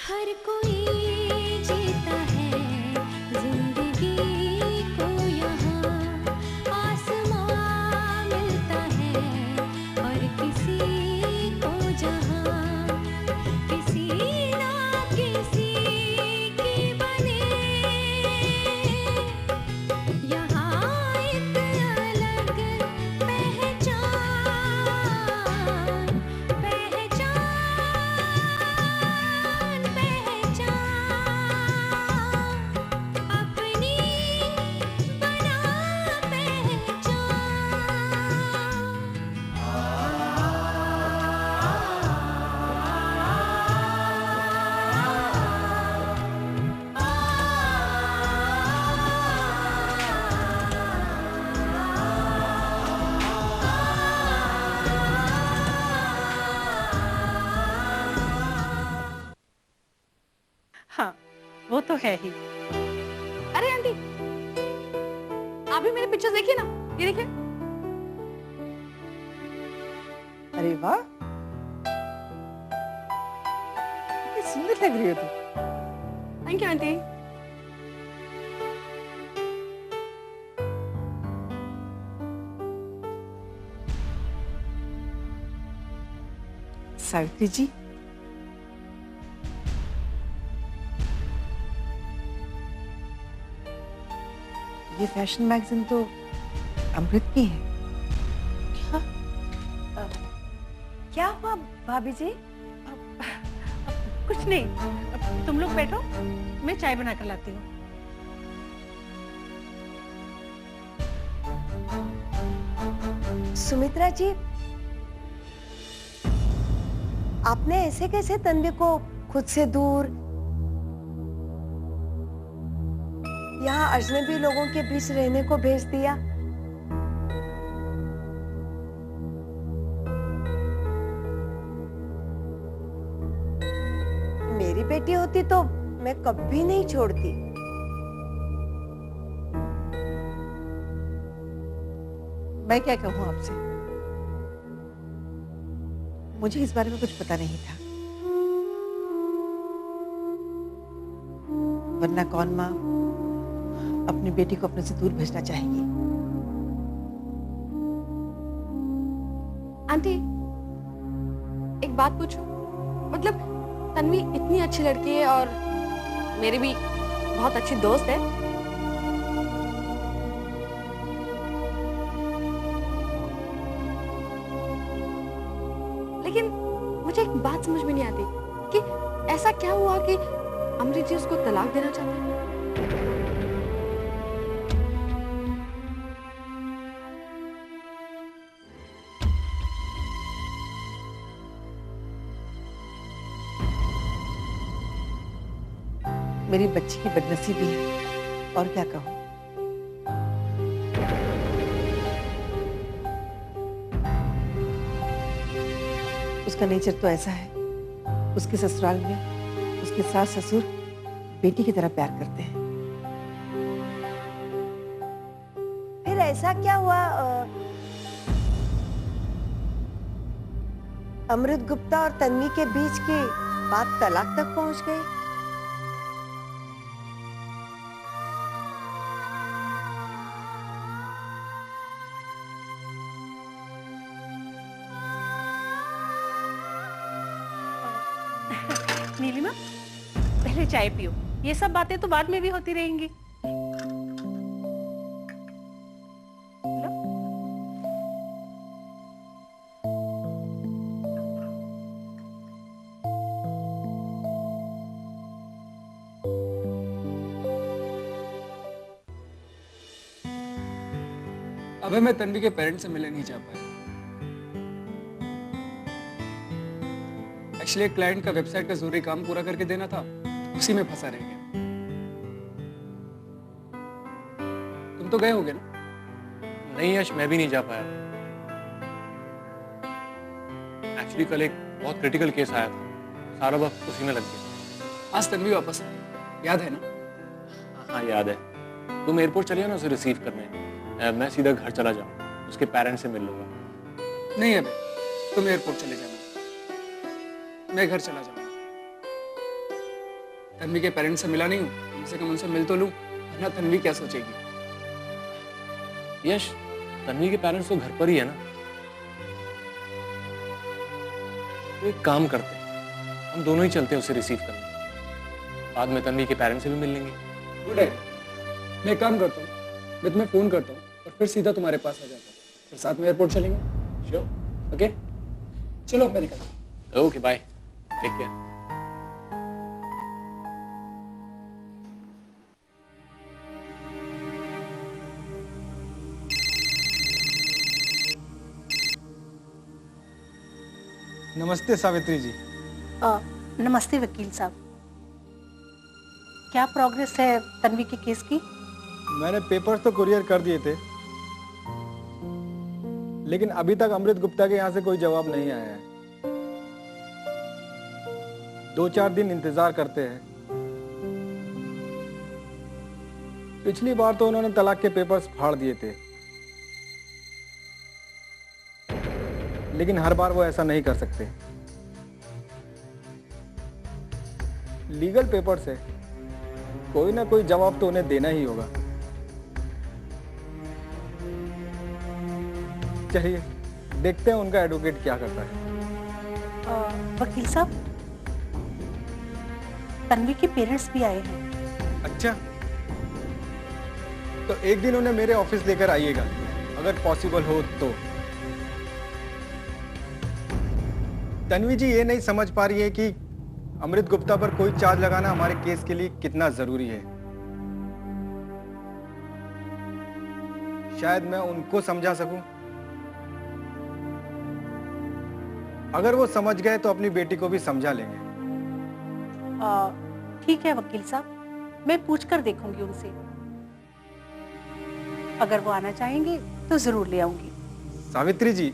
हर कोई जीता है जिंदगी को यहाँ, आसमां मिलता है और किसी को जहाँ, किसी ना किसी की बने यहाँ एक अलग पहचान, पहचान, पहचान अपनी बना पहचान। हाँ, वो तो है ही। अरे आंटी, आप भी मेरे पिक्चर्स देखिए ना, ये देखिए। अरे वाह, कितनी सुंदर लग रही हो तू। Thank you aunty. Savitri ji, ये फैशन मैगजीन तो अमृत की है। क्या? क्या हुआ भाभी जी? कुछ नहीं, तुम लोग बैठो, मैं चाय बना कर लाती हूँ। सुमित्रा जी, आपने ऐसे कैसे तन्वी को खुद से दूर यहाँ अजनबी लोगों के बीच रहने को भेज दिया? मेरी बेटी होती तो मैं कभी नहीं छोड़ती। मैं क्या कहूँ आपसे, मुझे इस बारे में कुछ पता नहीं था, वरना कौन माँ अपनी बेटी को अपने से दूर भेजना चाहेगी। आंटी, एक बात पूछूं? मतलब तन्वी इतनी अच्छी लड़की है और मेरी भी बहुत अच्छी दोस्त है। लेकिन मुझे एक बात समझ में नहीं आती कि ऐसा क्या हुआ कि अमृत जी उसको तलाक देना चाहते हैं। मेरी बच्ची की बदनसीबी है, और क्या कहूँ। उसका नेचर तो ऐसा है, उसके ससुराल में उसके सास ससुर बेटी की तरह प्यार करते हैं। फिर ऐसा क्या हुआ अमृत गुप्ता और तन्वी के बीच की बात तलाक तक पहुंच गई? नीलिमा, पहले चाय पियो, ये सब बातें तो बाद में भी होती रहेंगी। लो। अबे मैं तन्वी के पेरेंट्स से मिलने नहीं जा पाया। एक्चुअली एक क्लाइंट का वेबसाइट का जरूरी काम पूरा करके देना था, उसी में फंसा रह गया। तुम तो गए होगे ना? नहीं यश, मैं भी नहीं जा पाया। एक्चुअली कल एक बहुत क्रिटिकल केस आया था, सारा वक्त उसी में लग गया। आज तन्वी वापस आई, याद है ना? हाँ याद है। तुम एयरपोर्ट चलिए ना उसे रिसीव करने, मैं सीधा घर चला जाऊँ, उसके पेरेंट्स से मिल लूंगा। नहीं अबे, तुम एयरपोर्ट चले जाना, मैं घर चला जाऊंगा। तन्वी के पेरेंट्स से मिला नहीं हूँ, कम से कम उनसे मिल तो लूँ, वरना तन्वी क्या सोचेगी। यश, तन्वी के पेरेंट्स तो घर पर ही है ना। तो एक काम करते हैं, हम दोनों ही चलते हैं उसे रिसीव करने। बाद में तन्वी के पेरेंट्स से भी मिल लेंगे। गुड है, मैं एक काम करता हूँ, मैं तुम्हें फोन करता हूँ और फिर सीधा तुम्हारे पास आ जाता हूँ, फिर साथ में एयरपोर्ट चलेंगे। श्योर। ओके, चलो मैं निकलता हूँ। Okay, bye, take care. नमस्ते सावित्री जी। नमस्ते वकील साहब। क्या प्रोग्रेस है तन्वी के केस की? मैंने पेपर्स तो कुरियर कर दिए थे, लेकिन अभी तक अमृत गुप्ता के यहाँ से कोई जवाब नहीं आया है। 2-4 दिन इंतजार करते हैं। पिछली बार तो उन्होंने तलाक के पेपर्स फाड़ दिए थे, लेकिन हर बार वो ऐसा नहीं कर सकते। लीगल पेपर्स है, कोई ना कोई जवाब तो उन्हें देना ही होगा। चलिए देखते हैं उनका एडवोकेट क्या करता है। वकील साहब, तन्वी के पेरेंट्स भी आए हैं। अच्छा, तो एक दिन उन्हें मेरे ऑफिस लेकर आइएगा, अगर पॉसिबल हो तो। तन्वी जी ये नहीं समझ पा रही है कि अमृत गुप्ता पर कोई चार्ज लगाना हमारे केस के लिए कितना जरूरी है। शायद मैं उनको समझा सकूं। अगर वो समझ गए तो अपनी बेटी को भी समझा लेंगे। ठीक है वकील साहब, मैं पूछ कर देखूंगी उनसे। अगर वो आना चाहेंगे तो जरूर ले आऊंगी। सावित्री जी,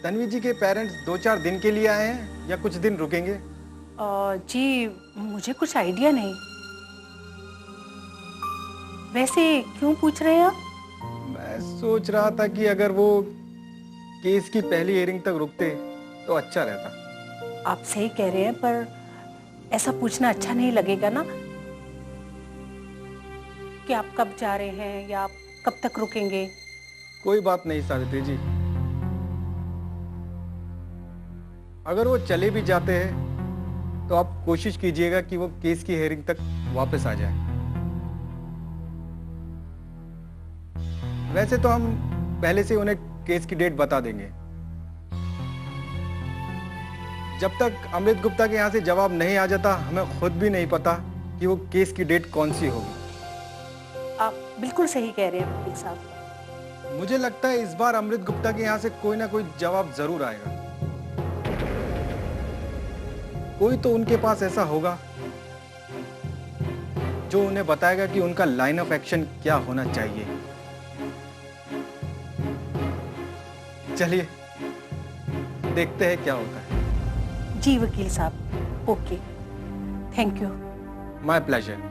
तन्वी जी के पेरेंट्स 2-4 दिन के लिए आए हैं या कुछ दिन रुकेंगे? जी मुझे कुछ आइडिया नहीं। वैसे क्यों पूछ रहे हैं आप? मैं सोच रहा था कि अगर वो केस की पहली हियरिंग तक रुकते तो अच्छा रहता। आप सही कह रहे हैं, पर ऐसा पूछना अच्छा नहीं लगेगा ना कि आप कब जा रहे हैं या आप कब तक रुकेंगे। कोई बात नहीं सावित्री जी, अगर वो चले भी जाते हैं तो आप कोशिश कीजिएगा कि वो केस की हियरिंग तक वापस आ जाए। वैसे तो हम पहले से उन्हें केस की डेट बता देंगे। जब तक अमृत गुप्ता के यहाँ से जवाब नहीं आ जाता, हमें खुद भी नहीं पता कि वो केस की डेट कौन सी होगी। आप बिल्कुल सही कह रहे हैं वकील साहब। मुझे लगता है इस बार अमृत गुप्ता के यहाँ से कोई ना कोई जवाब जरूर आएगा। कोई तो उनके पास ऐसा होगा जो उन्हें बताएगा कि उनका लाइन ऑफ एक्शन क्या होना चाहिए। चलिए देखते हैं क्या होता है। जी वकील साहब, okay, thank you. My pleasure.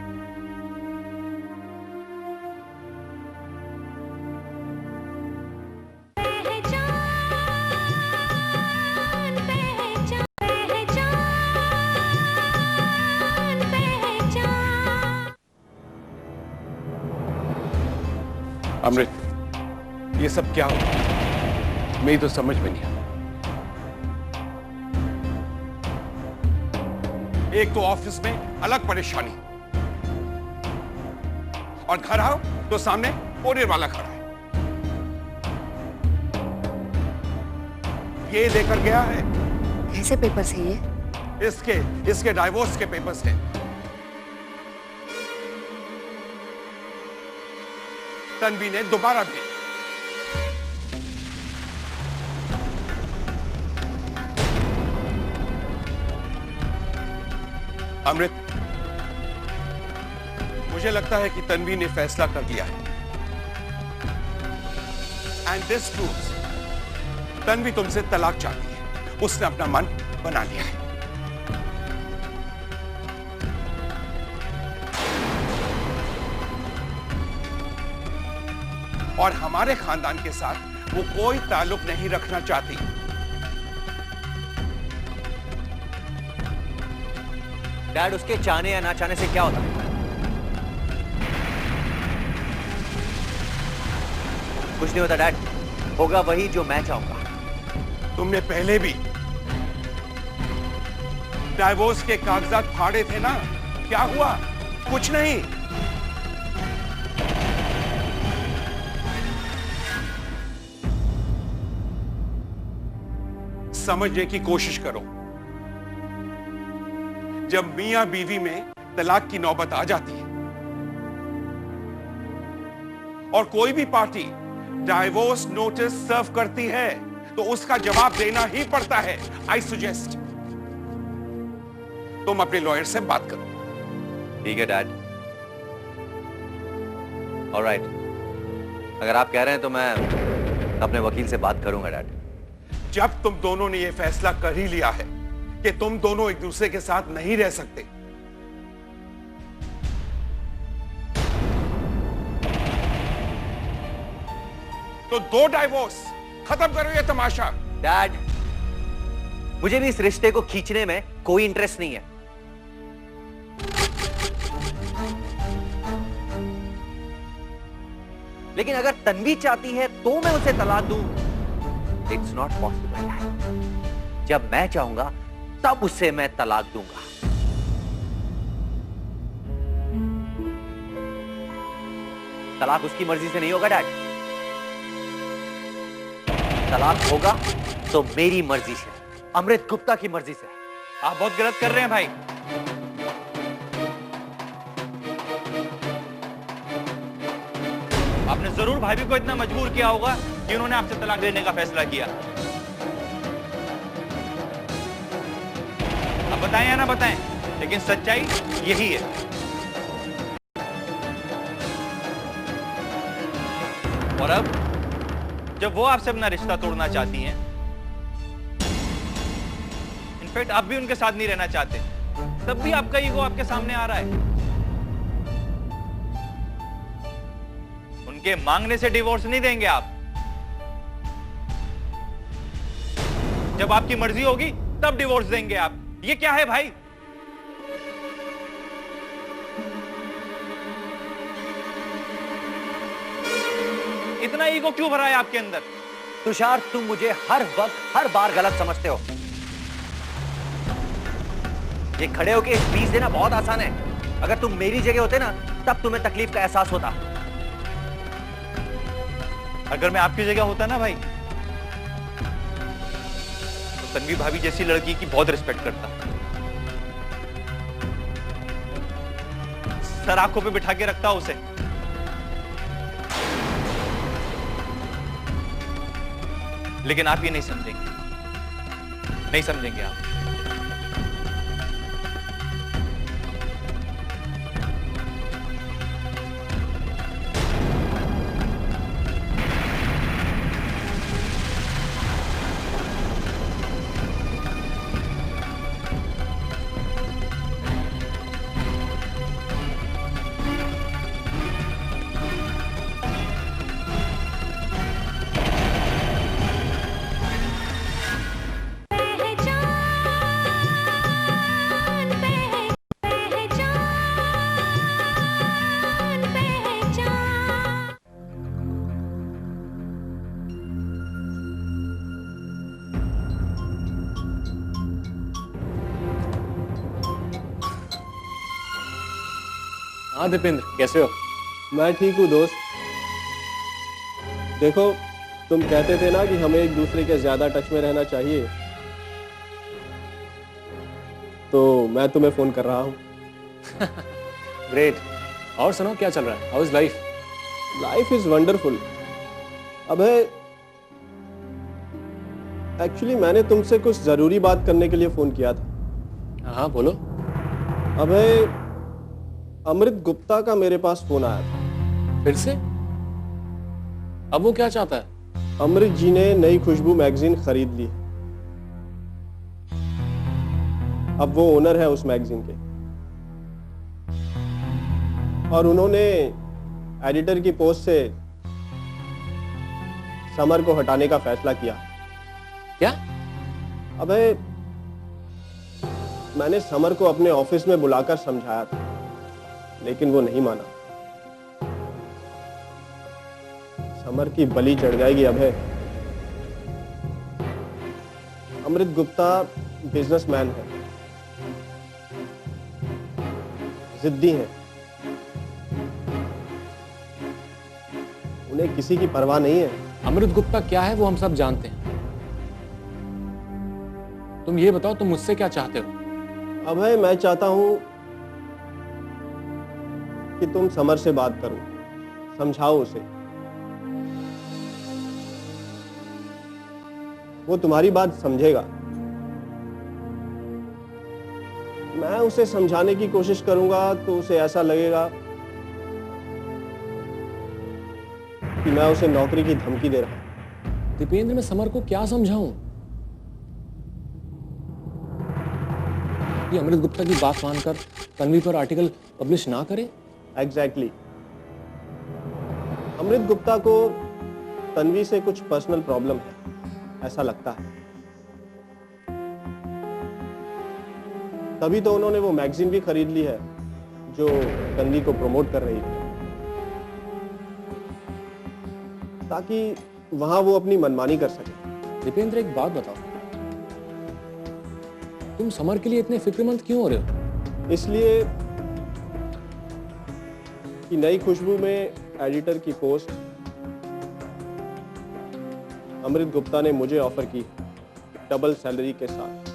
Amrit, ये सब क्या हो? मेरी तो समझ में नहीं आ। एक तो ऑफिस में अलग परेशानी और घर आओ तो सामने कोरियर वाला खड़ा है। ये लेकर गया है। कैसे पेपर्स है ये? इसके डाइवोर्स के पेपर्स हैं। तन्वी ने दोबारा दिए। अमृत, मुझे लगता है कि तन्वी ने फैसला कर लिया है। एंड दिस प्रूव्स तन्वी तुमसे तलाक चाहती है। उसने अपना मन बना लिया है। और हमारे खानदान के साथ वो कोई ताल्लुक नहीं रखना चाहती। डैड, उसके चाहने या ना चाहने से क्या होता है? कुछ नहीं होता डैड, होगा वही जो मैं चाहूंगा। तुमने पहले भी डाइवोर्स के कागजात फाड़े थे ना, क्या हुआ? कुछ नहीं। समझने की कोशिश करो, जब मियां बीवी में तलाक की नौबत आ जाती है और कोई भी पार्टी डाइवोर्स नोटिस सर्व करती है तो उसका जवाब देना ही पड़ता है। आई सजेस्ट तुम अपने लॉयर से बात करो। ठीक है डैड, ऑलराइट। अगर आप कह रहे हैं तो मैं अपने वकील से बात करूंगा डैड। जब तुम दोनों ने यह फैसला कर ही लिया है कि तुम दोनों एक दूसरे के साथ नहीं रह सकते, तो दो डाइवोर्स, खत्म करो ये तमाशा। डैड, मुझे भी इस रिश्ते को खींचने में कोई इंटरेस्ट नहीं है। लेकिन अगर तन्वी चाहती है तो मैं उसे तलाक दूं। It's not possible. जब मैं चाहूंगा तब उसे मैं तलाक दूंगा। तलाक उसकी मर्जी से नहीं होगा डैड। तलाक होगा तो मेरी मर्जी से, अमृत गुप्ता की मर्जी से। आप बहुत गलत कर रहे हैं भाई। आपने जरूर भाभी को इतना मजबूर किया होगा कि उन्होंने आपसे तलाक देने का फैसला किया। अब बताएं या ना बताएं, लेकिन सच्चाई यही है। और अब जब वो आपसे अपना रिश्ता तोड़ना चाहती हैं, इनफैक्ट आप भी उनके साथ नहीं रहना चाहते, तब भी आपका ईगो आपके सामने आ रहा है। उनके मांगने से डिवोर्स नहीं देंगे आप। जब आपकी मर्जी होगी तब डिवोर्स देंगे आप। ये क्या है भाई? इतना ईगो क्यों भरा है आपके अंदर? तुषार, तुम मुझे हर वक्त हर बार गलत समझते हो। ये खड़े होके स्पीच देना बहुत आसान है। अगर तुम मेरी जगह होते ना, तब तुम्हें तकलीफ का एहसास होता। अगर मैं आपकी जगह होता ना भाई, तो तन्वी भाभी जैसी लड़की की बहुत रिस्पेक्ट करता। सर आंखों पे बिठा के रखता उसे। लेकिन आप ये नहीं समझेंगे, नहीं समझेंगे आप। हाँ दीपेंद्र, कैसे हो? मैं ठीक हूँ दोस्त। देखो, तुम कहते थे ना कि हमें एक दूसरे के ज्यादा टच में रहना चाहिए, तो मैं तुम्हें फोन कर रहा हूँ। ग्रेट। और सुनो, क्या चल रहा है? How is life? Life is wonderful. अबे एक्चुअली मैंने तुमसे कुछ जरूरी बात करने के लिए फोन किया था। हाँ बोलो। अबे अमृत गुप्ता का मेरे पास फोन आया था। फिर से? अब वो क्या चाहता है? अमृत जी ने नई खुशबू मैगजीन खरीद ली। अब वो ओनर है उस मैगजीन के, और उन्होंने एडिटर की पोस्ट से समर को हटाने का फैसला किया। क्या? अबे मैंने समर को अपने ऑफिस में बुलाकर समझाया था, लेकिन वो नहीं माना। समर की बलि चढ़ जाएगी अभय। अमृत गुप्ता बिजनेसमैन है, जिद्दी है, उन्हें किसी की परवाह नहीं है। अमृत गुप्ता क्या है वो हम सब जानते हैं। तुम ये बताओ, तुम मुझसे क्या चाहते हो? अभय, मैं चाहता हूं कि तुम समर से बात करो, समझाओ उसे। वो तुम्हारी बात समझेगा। मैं उसे समझाने की कोशिश करूंगा तो उसे ऐसा लगेगा कि मैं उसे नौकरी की धमकी दे रहा हूं। दीपेंद्र, मैं समर को क्या समझाऊं कि अमृत गुप्ता की बात मानकर तन्वी पर आर्टिकल पब्लिश ना करे? एग्जैक्टली। अमृत गुप्ता को तन्वी से कुछ पर्सनल प्रॉब्लम है, ऐसा लगता है। तभी तो उन्होंने वो मैगजीन भी खरीद ली है जो तन्वी को प्रमोट कर रही है, ताकि वहां वो अपनी मनमानी कर सके। दीपेंद्र, एक बात बताओ, तुम समर के लिए इतने फिक्रमंद क्यों हो रहे हो? इसलिए कि नई खुशबू में एडिटर की पोस्ट अमृत गुप्ता ने मुझे ऑफर की, डबल सैलरी के साथ।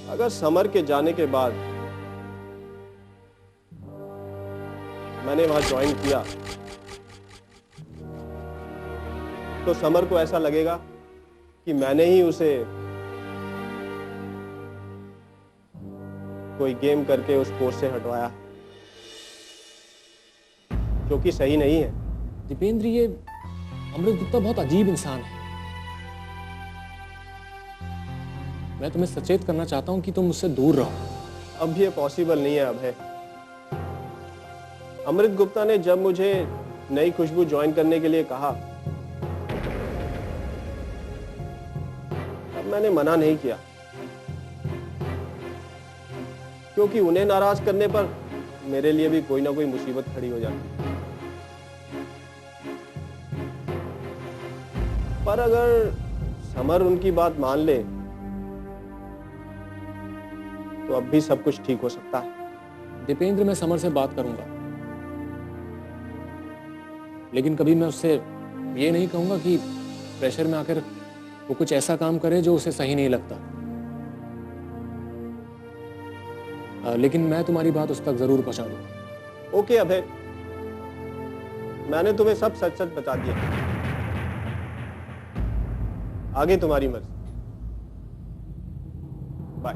अगर समर के जाने के बाद मैंने वहां ज्वाइन किया तो समर को ऐसा लगेगा कि मैंने ही उसे कोई गेम करके उस पोस्ट से हटवाया, जो कि सही नहीं है। दीपेंद्र, ये अमृत गुप्ता बहुत अजीब इंसान है। मैं तुम्हें सचेत करना चाहता हूं कि तुम मुझसे दूर रहो। अब ये पॉसिबल नहीं है अभय। अमृत गुप्ता ने जब मुझे नई खुशबू ज्वाइन करने के लिए कहा, तब मैंने मना नहीं किया, क्योंकि उन्हें नाराज करने पर मेरे लिए भी कोई ना कोई मुसीबत खड़ी हो जाती। पर अगर समर उनकी बात मान ले तो अब भी सब कुछ ठीक हो सकता है। दीपेंद्र, मैं समर से बात करूंगा, लेकिन कभी मैं उससे ये नहीं कहूंगा कि प्रेशर में आकर वो कुछ ऐसा काम करे जो उसे सही नहीं लगता। लेकिन मैं तुम्हारी बात उस तक जरूर पहुंचा दूंगा। ओके अभय, मैंने तुम्हें सब सच सच बता दिया। आगे तुम्हारी मर्जी। बाय।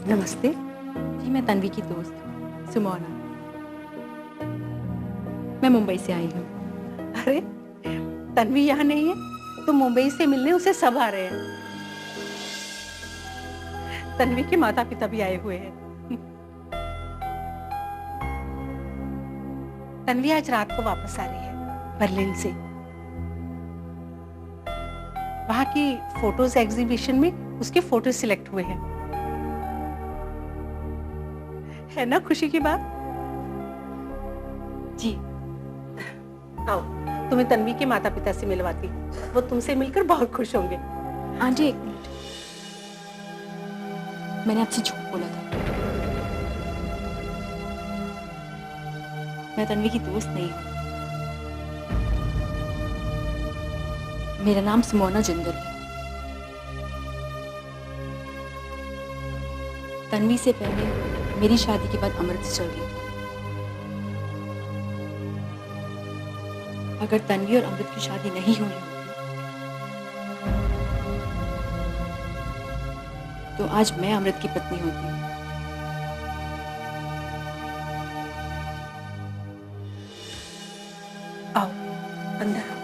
नमस्ते। जी, मैं तन्वी की दोस्त सुमोना। मैं मुंबई से आई हूँ। अरे, तन्वी यहाँ नहीं है तो मुंबई से मिलने उसे सब आ रहे हैं। तन्वी के माता पिता भी आए हुए हैं। तन्वी आज रात को वापस आ रही है बर्लिन से। वहां की फोटोज एग्जीबिशन में उसके फोटो सिलेक्ट हुए हैं। है ना खुशी की बात? जी। आओ, तुम्हें तन्वी के माता पिता से मिलवाती हूँ। वो तुमसे मिलकर बहुत खुश होंगे। आंटी, एक मिनट, मैंने आपसे झूठ बोला था। मैं तन्वी की दोस्त नहीं हूँ। मेरा नाम सुमोना जिंदल है। तन्वी से पहले मेरी शादी के बाद अमृत से चल रही थी। अगर तन्वी और अमृत की शादी नहीं हुई होती तो आज मैं अमृत की पत्नी होती। आओ अंदर आओ।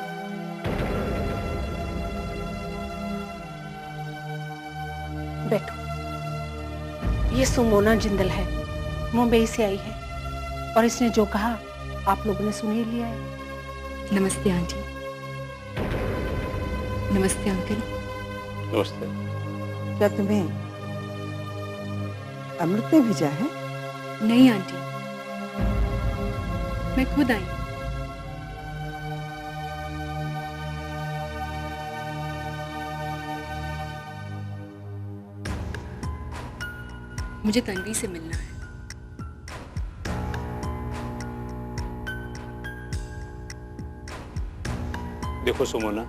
बैठो। ये सुमोना जिंदल है, मुंबई से आई है और इसने जो कहा आप लोगों ने सुन ही लिया है। नमस्ते आंटी। नमस्ते अंकल। नमस्ते। क्या तुम्हें अमृत ने भेजा है? नहीं आंटी, मैं खुद आई। मुझे तन्वी से मिलना है। देखो सुमोना,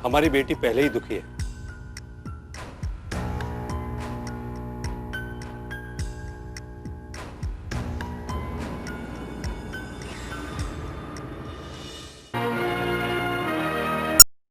हमारी बेटी पहले ही दुखी है।